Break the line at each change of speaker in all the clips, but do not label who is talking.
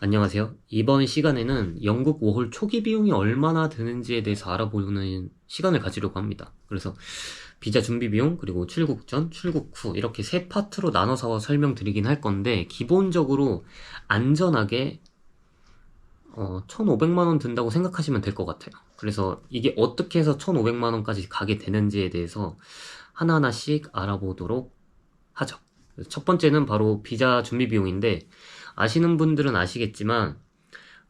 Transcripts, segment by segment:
안녕하세요. 이번 시간에는 영국 워홀 초기 비용이 얼마나 드는지에 대해서 알아보는 시간을 가지려고 합니다. 그래서 비자 준비 비용, 그리고 출국 전, 출국 후 이렇게 세 파트로 나눠서 설명드리긴 할 건데 기본적으로 안전하게 1,500만 원 든다고 생각하시면 될 것 같아요. 그래서 이게 어떻게 해서 1,500만 원까지 가게 되는지에 대해서 하나하나씩 알아보도록 하죠. 첫 번째는 바로 비자 준비 비용인데 아시는 분들은 아시겠지만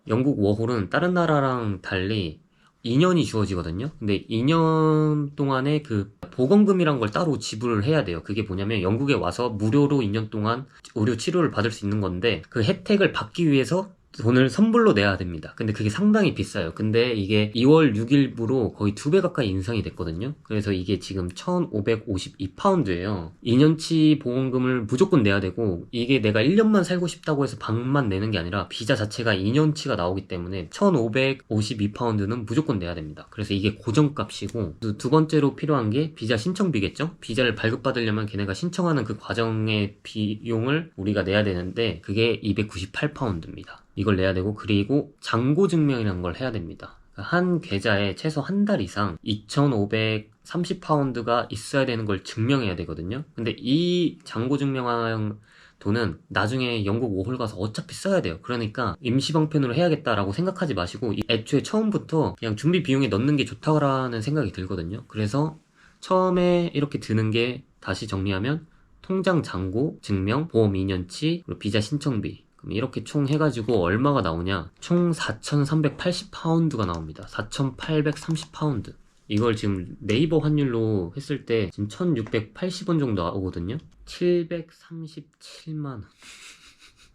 영국 워홀은 다른 나라랑 달리 2년이 주어지거든요. 근데 2년 동안에 그 보건금이란 걸 따로 지불을 해야 돼요. 그게 뭐냐면 영국에 와서 무료로 2년 동안 의료 치료를 받을 수 있는 건데 그 혜택을 받기 위해서 돈을 선불로 내야 됩니다. 근데 그게 상당히 비싸요. 근데 이게 2월 6일부로 거의 2배 가까이 인상이 됐거든요. 그래서 이게 지금 1,552파운드예요. 2년치 보험금을 무조건 내야 되고 이게 내가 1년만 살고 싶다고 해서 방만 내는 게 아니라 비자 자체가 2년치가 나오기 때문에 1,552파운드는 무조건 내야 됩니다. 그래서 이게 고정값이고 두 번째로 필요한 게 비자 신청비겠죠? 비자를 발급받으려면 걔네가 신청하는 그 과정의 비용을 우리가 내야 되는데 그게 298파운드입니다. 이걸 내야 되고 그리고 잔고 증명이라는 걸 해야 됩니다. 한 계좌에 최소 한 달 이상 2,530파운드가 있어야 되는 걸 증명해야 되거든요. 근데 이 잔고 증명한 돈은 나중에 영국 워홀 가서 어차피 써야 돼요. 그러니까 임시방편으로 해야겠다라고 생각하지 마시고 애초에 처음부터 그냥 준비 비용에 넣는 게 좋다라는 생각이 들거든요. 그래서 처음에 이렇게 드는 게 다시 정리하면 통장 잔고 증명, 보험 2년치, 그리고 비자 신청비. 그럼 이렇게 총 해가지고 얼마가 나오냐? 총 4,380파운드가 나옵니다. 4,830파운드. 이걸 지금 네이버 환율로 했을 때 지금 1,680원 정도 나오거든요. 737만원.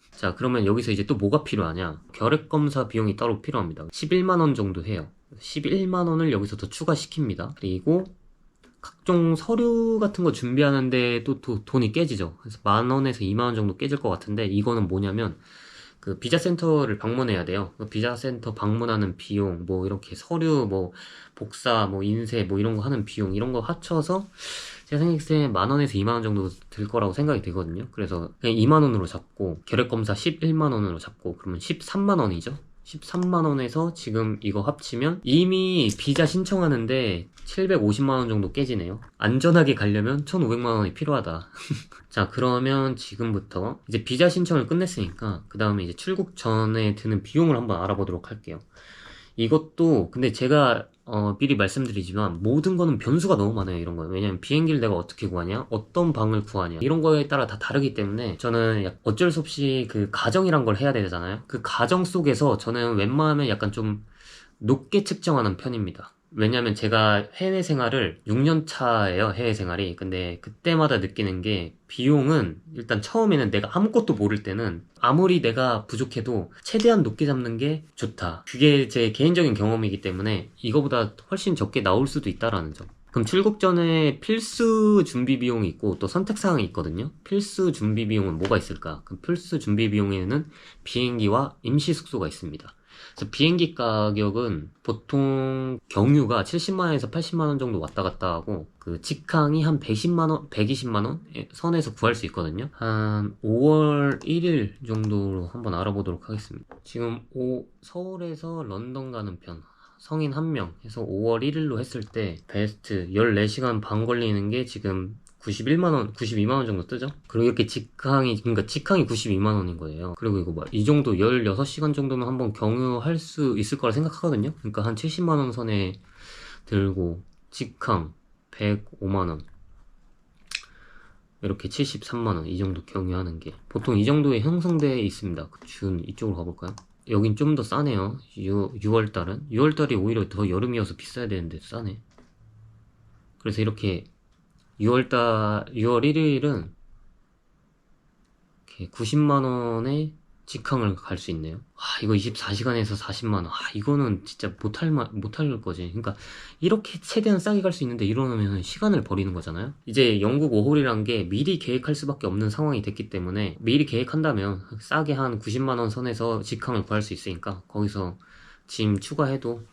자, 그러면 여기서 이제 또 뭐가 필요하냐? 결핵검사 비용이 따로 필요합니다. 11만원 정도 해요. 11만원을 여기서 더 추가시킵니다. 그리고 각종 서류 같은 거 준비하는데 또 돈이 깨지죠. 그래서 10,000원에서 20,000원 정도 깨질 것 같은데 이거는 뭐냐면 그 비자 센터를 방문해야 돼요. 그 비자 센터 방문하는 비용, 뭐 이렇게 서류, 뭐 복사, 뭐 인쇄, 뭐 이런 거 하는 비용 이런 거 합쳐서 제가 생각했을 때 10,000원에서 20,000원 정도 들 거라고 생각이 되거든요. 그래서 그냥 20,000원으로 잡고 결핵검사 11만원으로 잡고 그러면 13만원이죠. 13만원에서 지금 이거 합치면 이미 비자 신청하는데 750만원 정도 깨지네요. 안전하게 가려면 1,500만원이 필요하다. 자, 그러면 지금부터 이제 비자 신청을 끝냈으니까 그 다음에 이제 출국 전에 드는 비용을 한번 알아보도록 할게요. 이것도 근데 제가 미리 말씀드리지만 모든 거는 변수가 너무 많아요. 이런 거는. 왜냐면 비행기를 내가 어떻게 구하냐, 어떤 방을 구하냐 이런 거에 따라 다 다르기 때문에 저는 어쩔 수 없이 그 가정이란 걸 해야 되잖아요. 그 가정 속에서 저는 웬만하면 약간 좀 높게 측정하는 편입니다. 왜냐면 제가 해외 생활을 6년 차예요, 해외 생활이. 근데 그때마다 느끼는 게 비용은 일단 처음에는 내가 아무것도 모를 때는 아무리 내가 부족해도 최대한 높게 잡는 게 좋다. 그게 제 개인적인 경험이기 때문에 이거보다 훨씬 적게 나올 수도 있다라는 점. 그럼 출국 전에 필수 준비 비용이 있고 또 선택사항이 있거든요. 필수 준비 비용은 뭐가 있을까? 그 필수 준비 비용에는 비행기와 임시 숙소가 있습니다. 그래서 비행기 가격은 보통 경유가 70만원에서 80만원 정도 왔다 갔다 하고 그 직항이 한 110만원, 120만원 선에서 구할 수 있거든요. 한 5월 1일 정도로 한번 알아보도록 하겠습니다. 지금 서울에서 런던 가는 편 성인 1명 해서 5월 1일로 했을 때 베스트 14시간 반 걸리는 게 지금 91만원, 92만원 정도 뜨죠? 그리고 이렇게 그러니까 직항이 92만원인 거예요. 그리고 이거 이 정도 16시간 정도면 한번 경유할 수 있을 거라 생각하거든요? 그러니까 한 70만원 선에 들고, 직항 105만원. 이렇게 73만원, 이 정도 경유하는 게. 보통 이 정도에 형성되어 있습니다. 준, 이쪽으로 가볼까요? 여긴 좀 더 싸네요. 6월달은. 6월달이 오히려 더 여름이어서 비싸야 되는데 싸네. 그래서 이렇게 6월 1일은 이렇게 90만원에 직항을 갈 수 있네요. 이거 24시간에서 40만원. 이거는 진짜 못할 거지. 그러니까 이렇게 최대한 싸게 갈 수 있는데 이러면 시간을 버리는 거잖아요. 이제 영국 워홀이란 게 미리 계획할 수밖에 없는 상황이 됐기 때문에 미리 계획한다면 싸게 한 90만원 선에서 직항을 구할 수 있으니까 거기서 짐 추가해도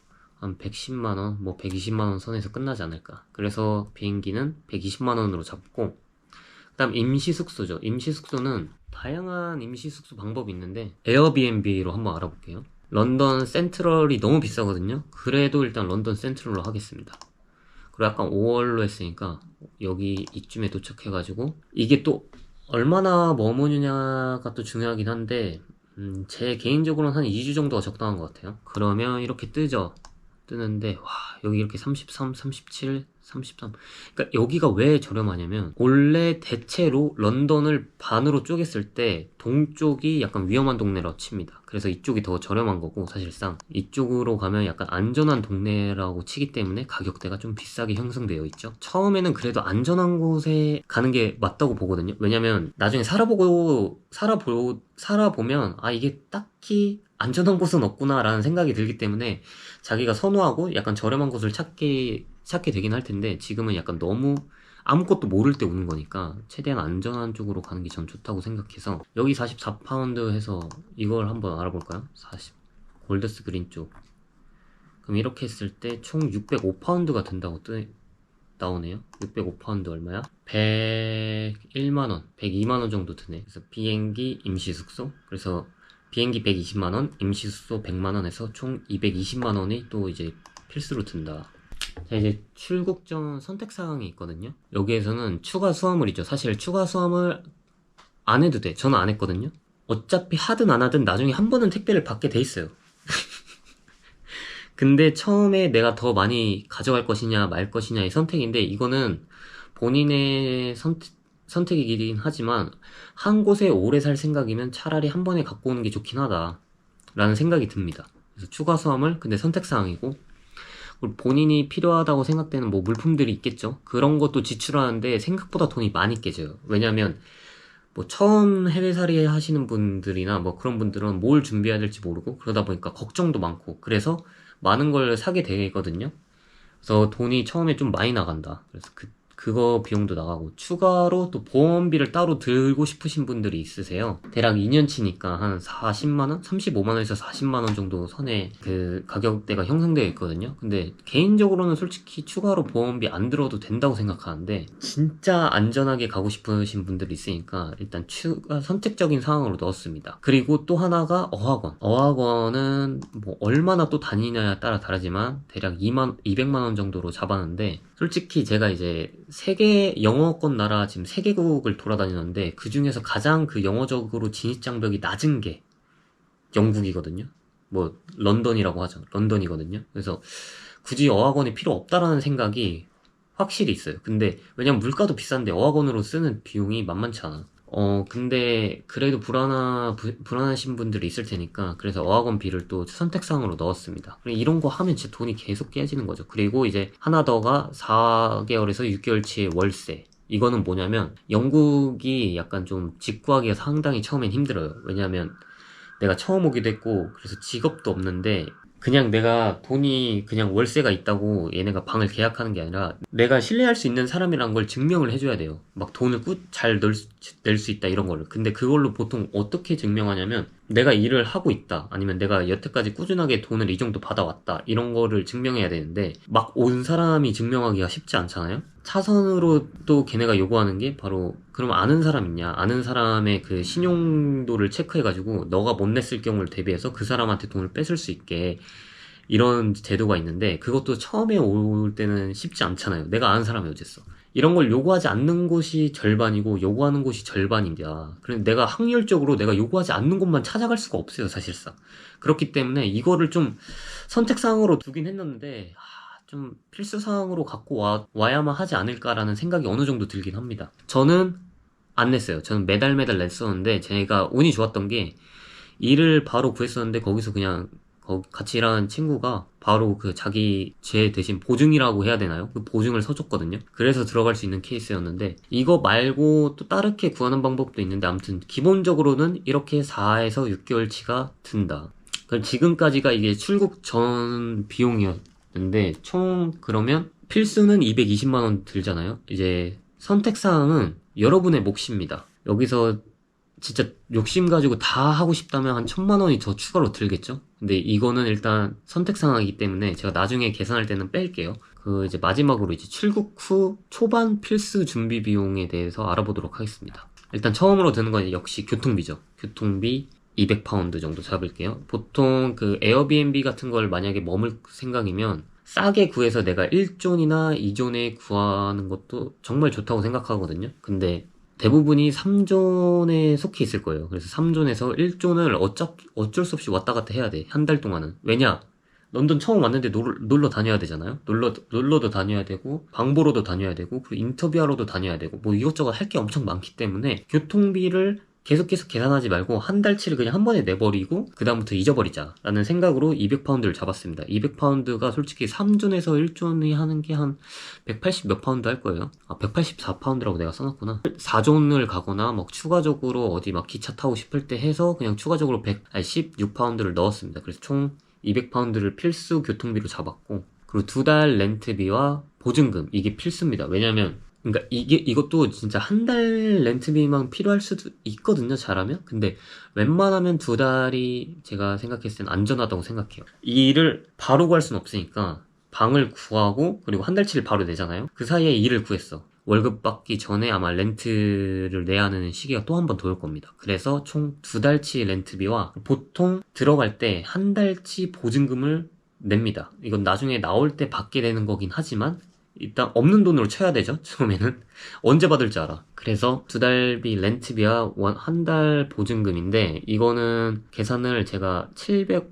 한 110만원, 뭐 120만원 선에서 끝나지 않을까. 그래서 비행기는 120만원으로 잡고, 그 다음 임시 숙소죠. 임시 숙소는 다양한 임시 숙소 방법이 있는데 에어비앤비로 한번 알아볼게요. 런던 센트럴이 너무 비싸거든요. 그래도 일단 런던 센트럴로 하겠습니다. 그리고 약간 5월로 했으니까 여기 이쯤에 도착해가지고 이게 또 얼마나 머무느냐가 또 중요하긴 한데 제 개인적으로는 한 2주 정도가 적당한 것 같아요. 그러면 이렇게 뜨는데 와 여기 이렇게 33, 37, 33 그러니까 여기가 왜 저렴하냐면 원래 대체로 런던을 반으로 쪼갰을 때 동쪽이 약간 위험한 동네라고 칩니다. 그래서 이쪽이 더 저렴한 거고 사실상 이쪽으로 가면 약간 안전한 동네라고 치기 때문에 가격대가 좀 비싸게 형성되어 있죠. 처음에는 그래도 안전한 곳에 가는 게 맞다고 보거든요. 왜냐면 나중에 살아보면 아 이게 딱히 안전한 곳은 없구나 라는 생각이 들기 때문에 자기가 선호하고 약간 저렴한 곳을 찾게 되긴 할 텐데 지금은 약간 너무 아무것도 모를 때 오는 거니까 최대한 안전한 쪽으로 가는 게 전 좋다고 생각해서 여기 44파운드 해서 이걸 한번 알아볼까요? 40 골더스 그린 쪽 그럼 이렇게 했을 때 총 605파운드가 된다고 나오네요. 605파운드 얼마야? 101만원 102만원 정도 드네. 그래서 비행기 임시 숙소 그래서 비행기 120만원, 임시숙소 100만원 해서 총 220만원이 또 이제 필수로 든다. 자, 이제 출국 전 선택사항이 있거든요. 여기에서는 추가 수화물이죠. 사실 추가 수화물 안 해도 돼. 저는 안 했거든요. 어차피 하든 안 하든 나중에 한 번은 택배를 받게 돼 있어요. 근데 처음에 내가 더 많이 가져갈 것이냐 말 것이냐의 선택인데 이거는 본인의 선택이긴 하지만 한 곳에 오래 살 생각이면 차라리 한 번에 갖고 오는 게 좋긴 하다 라는 생각이 듭니다. 그래서 추가 수화물 근데 선택사항이고 본인이 필요하다고 생각되는 뭐 물품들이 있겠죠. 그런 것도 지출하는데 생각보다 돈이 많이 깨져요. 왜냐면 뭐 처음 해외살이 하시는 분들이나 뭐 그런 분들은 뭘 준비해야 될지 모르고 그러다 보니까 걱정도 많고 그래서 많은 걸 사게 되거든요. 그래서 돈이 처음에 좀 많이 나간다. 그래서 그거 비용도 나가고 추가로 또 보험비를 따로 들고 싶으신 분들이 있으세요. 대략 2년치니까 한 40만원? 35만원에서 40만원 정도 선에 그 가격대가 형성되어 있거든요. 근데 개인적으로는 솔직히 추가로 보험비 안 들어도 된다고 생각하는데 진짜 안전하게 가고 싶으신 분들이 있으니까 일단 추가 선택적인 상황으로 넣었습니다. 그리고 또 하나가 어학원은 뭐 얼마나 또 다니냐에 따라 다르지만 대략 200만원 정도로 잡았는데 솔직히 제가 이제 영어권 나라 지금 3개국을 돌아다니는데 그 중에서 가장 그 영어적으로 진입장벽이 낮은 게 영국이거든요. 뭐 런던이라고 하죠. 런던이거든요. 그래서 굳이 어학원이 필요 없다라는 생각이 확실히 있어요. 근데 왜냐면 물가도 비싼데 어학원으로 쓰는 비용이 만만치 않아. 근데 그래도 불안하신 분들이 있을 테니까 그래서 어학원비를 또 선택사항으로 넣었습니다. 이런 거 하면 진짜 돈이 계속 깨지는 거죠. 그리고 이제 하나 더가 4개월에서 6개월치의 월세. 이거는 뭐냐면 영국이 약간 좀 직구하기가 상당히 처음엔 힘들어요. 왜냐면 내가 처음 오기도 했고 그래서 직업도 없는데 그냥 내가 돈이 그냥 월세가 있다고 얘네가 방을 계약하는 게 아니라 내가 신뢰할 수 있는 사람이란 걸 증명을 해줘야 돼요. 막 돈을 잘 낼 수 있다 이런 거를. 근데 그걸로 보통 어떻게 증명하냐면 내가 일을 하고 있다 아니면 내가 여태까지 꾸준하게 돈을 이 정도 받아왔다 이런 거를 증명해야 되는데 막 온 사람이 증명하기가 쉽지 않잖아요. 차선으로 또 걔네가 요구하는 게 바로 그럼 아는 사람 있냐 아는 사람의 그 신용도를 체크해가지고 너가 못 냈을 경우를 대비해서 그 사람한테 돈을 뺏을 수 있게 이런 제도가 있는데 그것도 처음에 올 때는 쉽지 않잖아요. 내가 아는 사람이 어딨어. 이런 걸 요구하지 않는 곳이 절반이고 요구하는 곳이 절반인데야. 그래서 내가 확률적으로 내가 요구하지 않는 곳만 찾아갈 수가 없어요, 사실상. 그렇기 때문에 이거를 좀 선택사항으로 두긴 했는데 좀 필수사항으로 갖고 와야만 하지 않을까라는 생각이 어느 정도 들긴 합니다. 저는 안 냈어요. 저는 매달 냈었는데 제가 운이 좋았던 게 일을 바로 구했었는데 거기서 그냥 같이 일하는 친구가 바로 그 자기 제 대신 보증이라고 해야 되나요? 그 보증을 서줬거든요. 그래서 들어갈 수 있는 케이스였는데 이거 말고 또 다르게 구하는 방법도 있는데 아무튼 기본적으로는 이렇게 4에서 6개월치가 든다. 그럼 지금까지가 이게 출국 전 비용이었는데 총 그러면 필수는 220만원 들잖아요. 이제 선택사항은 여러분의 몫입니다. 여기서 진짜 욕심 가지고 다 하고 싶다면 한 1000만원이 더 추가로 들겠죠? 근데 이거는 일단 선택사항이기 때문에 제가 나중에 계산할 때는 뺄게요. 이제 마지막으로 이제 출국 후 초반 필수 준비 비용에 대해서 알아보도록 하겠습니다. 일단 처음으로 드는 건 역시 교통비죠. 교통비 200파운드 정도 잡을게요. 보통 그 에어비앤비 같은 걸 만약에 머물 생각이면 싸게 구해서 내가 1존이나 2존에 구하는 것도 정말 좋다고 생각하거든요. 근데 대부분이 3존에 속해 있을 거예요. 그래서 3존에서 1존을 어쩔 수 없이 왔다 갔다 해야 돼. 한 달 동안은. 왜냐? 런던 처음 왔는데 놀러 다녀야 되잖아요. 놀러도 다녀야 되고, 방 보러도 다녀야 되고, 그리고 인터뷰하러도 다녀야 되고, 뭐 이것저것 할 게 엄청 많기 때문에 교통비를 계속해서 계산하지 말고 한 달치를 그냥 한 번에 내버리고 그다음부터 잊어버리자 라는 생각으로 200파운드를 잡았습니다. 200파운드가 솔직히 3존에서 1존이 하는 게 한 180 몇 파운드 할 거예요. 184파운드라고 내가 써놨구나. 4존을 가거나 막 추가적으로 어디 막 기차 타고 싶을 때 해서 그냥 추가적으로 16파운드를 넣었습니다. 그래서 총 200파운드를 필수 교통비로 잡았고, 그리고 2달 렌트비와 보증금, 이게 필수입니다. 왜냐면 그러니까 이것도 진짜 한 달 렌트비만 필요할 수도 있거든요, 잘하면. 근데 웬만하면 2달이 제가 생각했을 땐 안전하다고 생각해요. 이 일을 바로 구할 순 없으니까 방을 구하고 그리고 한 달치를 바로 내잖아요. 그 사이에 일을 구했어. 월급 받기 전에 아마 렌트를 내야 하는 시기가 또 한 번 더 올 겁니다. 그래서 총 2달치 렌트비와 보통 들어갈 때 한 달치 보증금을 냅니다. 이건 나중에 나올 때 받게 되는 거긴 하지만 일단 없는 돈으로 쳐야 되죠. 처음에는 언제 받을지 알아. 그래서 2달비 렌트비와 한 달 보증금인데, 이거는 계산을 제가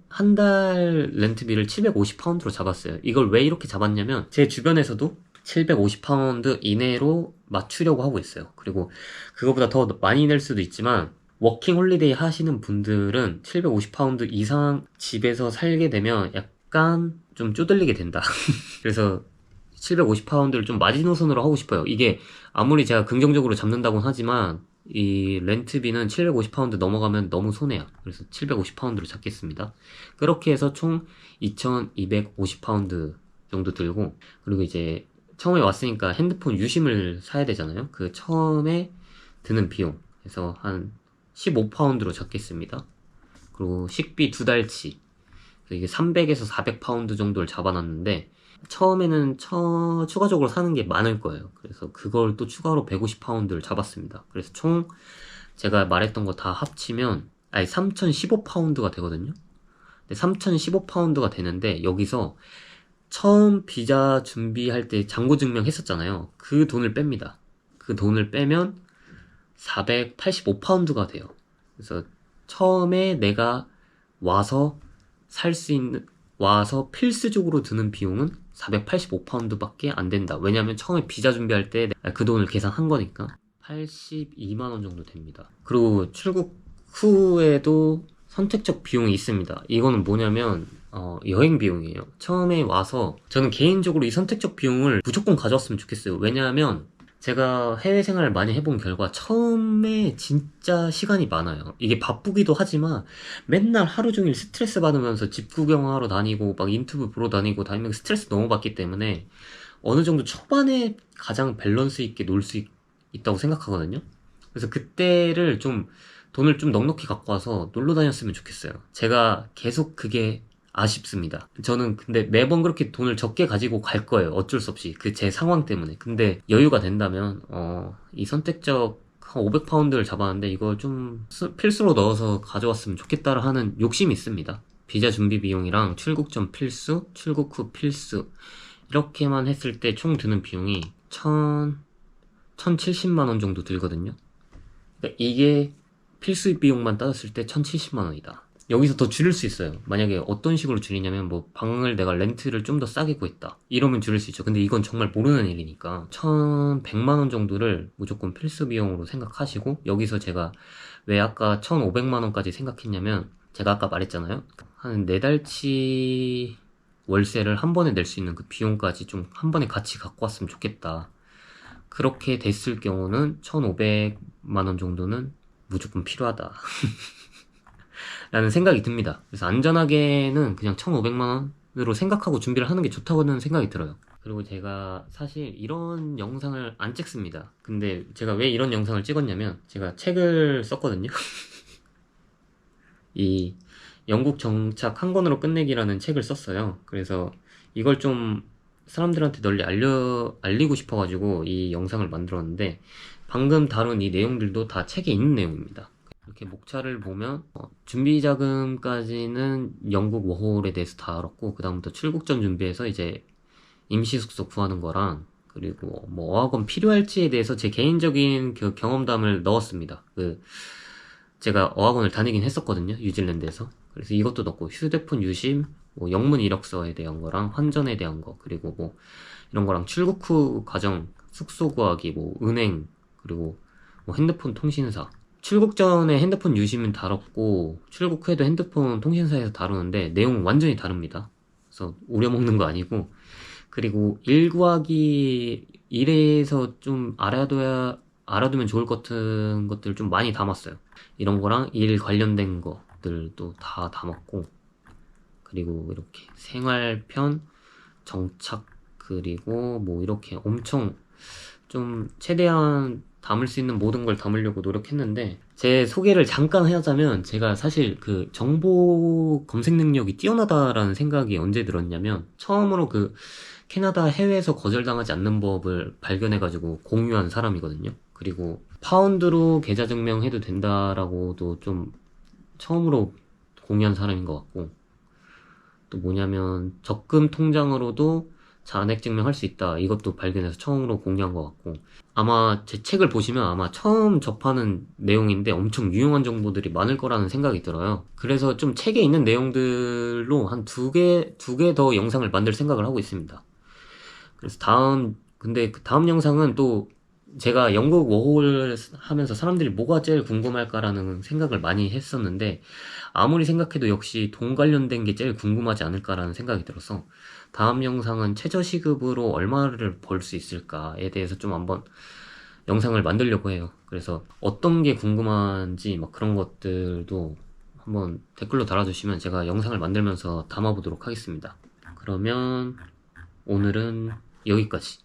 한 달 렌트비를 750파운드로 잡았어요. 이걸 왜 이렇게 잡았냐면 제 주변에서도 750파운드 이내로 맞추려고 하고 있어요. 그리고 그거보다 더 많이 낼 수도 있지만 워킹 홀리데이 하시는 분들은 750파운드 이상 집에서 살게 되면 약간 좀 쪼들리게 된다. 그래서 750파운드를 좀 마지노선으로 하고 싶어요. 이게 아무리 제가 긍정적으로 잡는다고는 하지만 이 렌트비는 750파운드 넘어가면 너무 손해야. 그래서 750파운드로 잡겠습니다. 그렇게 해서 총 2250파운드 정도 들고, 그리고 이제 처음에 왔으니까 핸드폰 유심을 사야 되잖아요. 그 처음에 드는 비용 그래서 한 15파운드로 잡겠습니다. 그리고 식비 2달치, 이게 300에서 400파운드 정도를 잡아놨는데, 처음에는 추가적으로 사는 게 많을 거예요. 그래서 그걸 또 추가로 150파운드를 잡았습니다. 그래서 총 제가 말했던 거 다 합치면 3015파운드가 되거든요. 3015파운드가 되는데, 여기서 처음 비자 준비할 때 잔고증명 했었잖아요. 그 돈을 뺍니다. 그 돈을 빼면 485파운드가 돼요. 그래서 처음에 내가 와서 필수적으로 드는 비용은 485파운드밖에 안 된다. 왜냐면 처음에 비자 준비할 때 그 돈을 계산한 거니까 82만원 정도 됩니다. 그리고 출국 후에도 선택적 비용이 있습니다. 이거는 뭐냐면 여행 비용이에요. 처음에 와서 저는 개인적으로 이 선택적 비용을 무조건 가져왔으면 좋겠어요. 왜냐하면 제가 해외 생활을 많이 해본 결과 처음에 진짜 시간이 많아요. 이게 바쁘기도 하지만 맨날 하루 종일 스트레스 받으면서 집 구경하러 다니고 막 인터뷰 보러 다니고 다니면 스트레스 너무 받기 때문에 어느 정도 초반에 가장 밸런스 있게 놀 수 있다고 생각하거든요. 그래서 그때를 돈을 좀 넉넉히 갖고 와서 놀러 다녔으면 좋겠어요. 제가 계속 그게 아쉽습니다. 저는 근데 매번 그렇게 돈을 적게 가지고 갈 거예요. 어쩔 수 없이. 그 제 상황 때문에. 근데 여유가 된다면, 이 선택적 한 500파운드를 잡았는데 이걸 좀 필수로 넣어서 가져왔으면 좋겠다 하는 욕심이 있습니다. 비자 준비 비용이랑 출국 전 필수, 출국 후 필수. 이렇게만 했을 때 총 드는 비용이 1070만원 정도 들거든요. 그러니까 이게 필수 비용만 따졌을 때 1070만원이다. 여기서 더 줄일 수 있어요. 만약에 어떤 식으로 줄이냐면 방을 내가 렌트를 좀 더 싸게 구했다 이러면 줄일 수 있죠. 근데 이건 정말 모르는 일이니까 1100만원 정도를 무조건 필수 비용으로 생각하시고, 여기서 제가 왜 아까 1500만원까지 생각했냐면, 제가 아까 말했잖아요. 한 4달치 월세를 한 번에 낼 수 있는 그 비용까지 좀 한 번에 같이 갖고 왔으면 좋겠다. 그렇게 됐을 경우는 1500만원 정도는 무조건 필요하다 라는 생각이 듭니다. 그래서 안전하게는 그냥 1500만원으로 생각하고 준비를 하는 게 좋다고는 생각이 들어요. 그리고 제가 사실 이런 영상을 안 찍습니다. 근데 제가 왜 이런 영상을 찍었냐면, 제가 책을 썼거든요. 이 영국 정착 한 권으로 끝내기라는 책을 썼어요. 그래서 이걸 좀 사람들한테 널리 알리고 싶어가지고 이 영상을 만들었는데, 방금 다룬 이 내용들도 다 책에 있는 내용입니다. 이렇게 목차를 보면 준비 자금까지는 영국 워홀에 대해서 다뤘고, 그 다음부터 출국전 준비해서 이제 임시 숙소 구하는 거랑, 그리고 뭐 어학원 필요할지에 대해서 제 개인적인 그 경험담을 넣었습니다. 제가 어학원을 다니긴 했었거든요, 뉴질랜드에서. 그래서 이것도 넣고, 휴대폰 유심, 뭐 영문 이력서에 대한 거랑 환전에 대한 거, 그리고 뭐 이런 거랑 출국 후 과정, 숙소 구하기, 뭐 은행, 그리고 뭐 핸드폰 통신사. 출국 전에 핸드폰 유심은 다뤘고, 출국 후에도 핸드폰 통신사에서 다루는데 내용은 완전히 다릅니다. 그래서 우려먹는 거 아니고. 그리고 일 구하기, 일에서 좀 알아두면 좋을 것 같은 것들 좀 많이 담았어요. 이런 거랑 일 관련된 것들도 다 담았고, 그리고 이렇게 생활편, 정착, 그리고 뭐 이렇게 엄청 좀 최대한 담을 수 있는 모든 걸 담으려고 노력했는데, 제 소개를 잠깐 하자면, 제가 사실 그 정보 검색 능력이 뛰어나다라는 생각이 언제 들었냐면, 처음으로 그 캐나다 해외에서 거절당하지 않는 법을 발견해가지고 공유한 사람이거든요. 그리고 파운드로 계좌 증명해도 된다라고도 좀 처음으로 공유한 사람인 것 같고, 또 뭐냐면 적금 통장으로도 잔액 증명할 수 있다, 이것도 발견해서 처음으로 공유한 것 같고, 아마 제 책을 보시면 아마 처음 접하는 내용인데 엄청 유용한 정보들이 많을 거라는 생각이 들어요. 그래서 좀 책에 있는 내용들로 한 두 개 더 영상을 만들 생각을 하고 있습니다. 그래서 근데 그 다음 영상은 또 제가 영국 워홀 하면서 사람들이 뭐가 제일 궁금할까라는 생각을 많이 했었는데, 아무리 생각해도 역시 돈 관련된 게 제일 궁금하지 않을까라는 생각이 들어서, 다음 영상은 최저시급으로 얼마를 벌 수 있을까에 대해서 좀 한번 영상을 만들려고 해요. 그래서 어떤 게 궁금한지 막 그런 것들도 한번 댓글로 달아주시면 제가 영상을 만들면서 담아보도록 하겠습니다. 그러면 오늘은 여기까지.